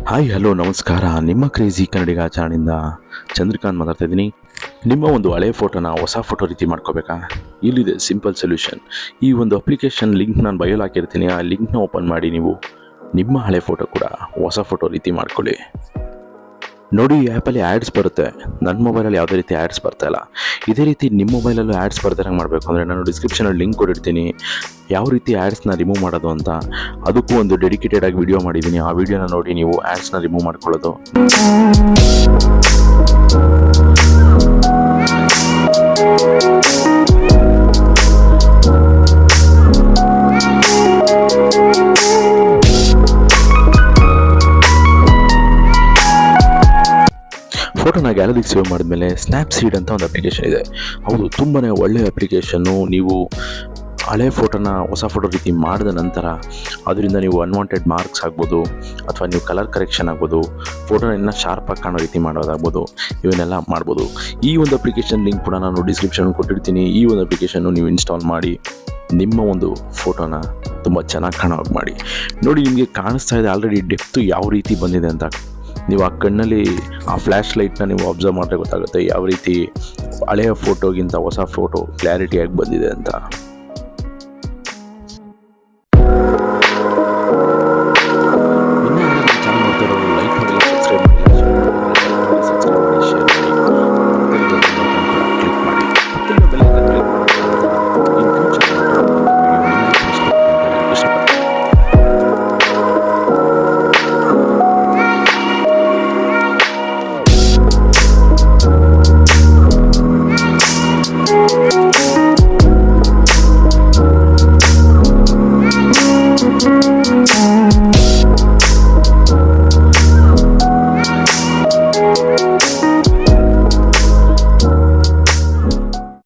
Hi hello ನಮಸ್ಕಾರ. ನಿಮ್ಮ crazy ಕನ್ನಡಿಗ ಚಾನಲಿಂದ ಚಂದ್ರಕಾಂತ್ ಮಾತಾಡ್ತಾ ಇದ್ದೀನಿ. ನಿಮ್ಮ ಒಂದು ಹಳೆ ಫೋಟೋನ ಹೊಸ ಫೋಟೋ ರೀತಿ ಮಾಡ್ಕೋಬೇಕಾ? ಇಲ್ಲಿದೆ ಸಿಂಪಲ್ ಸೊಲ್ಯೂಷನ್. ಈ ಒಂದು ಅಪ್ಲಿಕೇಶನ್ ಲಿಂಕ್ ನಾನು ಬಯೋಲ್ ಹಾಕಿರ್ತೀನಿ. ಆ ಲಿಂಕ್ನ ಓಪನ್ ಮಾಡಿ ನೀವು ನಿಮ್ಮ ಹಳೆ ಫೋಟೋ ಕೂಡ ಹೊಸ ಫೋಟೋ ರೀತಿ ಮಾಡ್ಕೊಳ್ಳಿ. ನೋಡಿ, ಈ ಆ್ಯಪಲ್ಲಿ ಆ್ಯಡ್ಸ್ ಬರುತ್ತೆ. ನನ್ನ ಮೊಬೈಲಲ್ಲಿ ಯಾವುದೇ ರೀತಿ ಆ್ಯಡ್ಸ್ ಬರ್ತಾಯಿಲ್ಲ. ಇದೇ ರೀತಿ ನಿಮ್ಮ ಮೊಬೈಲಲ್ಲೂ ಆ್ಯಡ್ಸ್ ಬರ್ದಂಗೆ ಮಾಡಬೇಕು ಅಂದರೆ ನಾನು ಡಿಸ್ಕ್ರಿಪ್ಷನಲ್ಲಿ ಲಿಂಕ್ ಕೊಟ್ಟಿರ್ತೀನಿ. ಯಾವ ರೀತಿ ಆ್ಯಡ್ಸ್ನ ರಿಮೂವ್ ಮಾಡೋದು ಅಂತ, ಅದಕ್ಕೂ ಒಂದು ಡೆಡಿಕೇಟೆಡ್ ಆಗಿ ವಿಡಿಯೋ ಮಾಡಿದ್ದೀನಿ. ಆ ವಿಡಿಯೋನ ನೋಡಿ ನೀವು ಆ್ಯಡ್ಸ್ನ ರಿಮೂವ್ ಮಾಡ್ಕೊಳ್ಳೋದು. ಫೋಟೋನ ಗ್ಯಾಲರಿಗೆ ಸೇವ್ ಮಾಡಿದ್ಮೇಲೆ ಸ್ನ್ಯಾಪ್ಸೀಡ್ ಅಂತ ಒಂದು ಅಪ್ಲಿಕೇಶನ್ ಇದೆ. ಹೌದು, ತುಂಬಾ ಒಳ್ಳೆಯ ಅಪ್ಲಿಕೇಶನ್ನು. ನೀವು ಹಳೆ ಫೋಟೋನ ಹೊಸ ಫೋಟೋ ರೀತಿ ಮಾಡಿದ ನಂತರ ಅದರಿಂದ ನೀವು ಅನ್ವಾಂಟೆಡ್ ಮಾರ್ಕ್ಸ್ ಆಗ್ಬೋದು, ಅಥವಾ ನೀವು ಕಲರ್ ಕರೆಕ್ಷನ್ ಆಗ್ಬೋದು, ಫೋಟೋನ ಇನ್ನೂ ಶಾರ್ಪಾಗಿ ಕಾಣೋ ರೀತಿ ಮಾಡೋದಾಗ್ಬೋದು, ಇವನ್ನೆಲ್ಲ ಮಾಡ್ಬೋದು. ಈ ಒಂದು ಅಪ್ಲಿಕೇಶನ್ ಲಿಂಕ್ ಕೂಡ ನಾನು ಡಿಸ್ಕ್ರಿಪ್ಷನ್ ಕೊಟ್ಟಿರ್ತೀನಿ. ಈ ಒಂದು ಅಪ್ಲಿಕೇಶನ್ನು ನೀವು ಇನ್ಸ್ಟಾಲ್ ಮಾಡಿ ನಿಮ್ಮ ಒಂದು ಫೋಟೋನ ತುಂಬ ಚೆನ್ನಾಗಿ ಕಾಣೋವಾಗಿ ಮಾಡಿ. ನೋಡಿ, ನಿಮಗೆ ಕಾಣಿಸ್ತಾ ಇದೆ ಆಲ್ರೆಡಿ ಡೆಪ್ತು ಯಾವ ರೀತಿ ಬಂದಿದೆ ಅಂತ. ನೀವು ಆ ಕಣ್ಣಲ್ಲಿ ಆ ಫ್ಲ್ಯಾಶ್ ಲೈಟ್ನ ನೀವು ಅಬ್ಸರ್ವ್ ಮಾಡಿದ್ರೆ ಗೊತ್ತಾಗುತ್ತೆ ಯಾವ ರೀತಿ ಹಳೆಯ ಫೋಟೋಗಿಂತ ಹೊಸ ಫೋಟೋ ಕ್ಲಾರಿಟಿಯಾಗಿ ಬಂದಿದೆ ಅಂತ.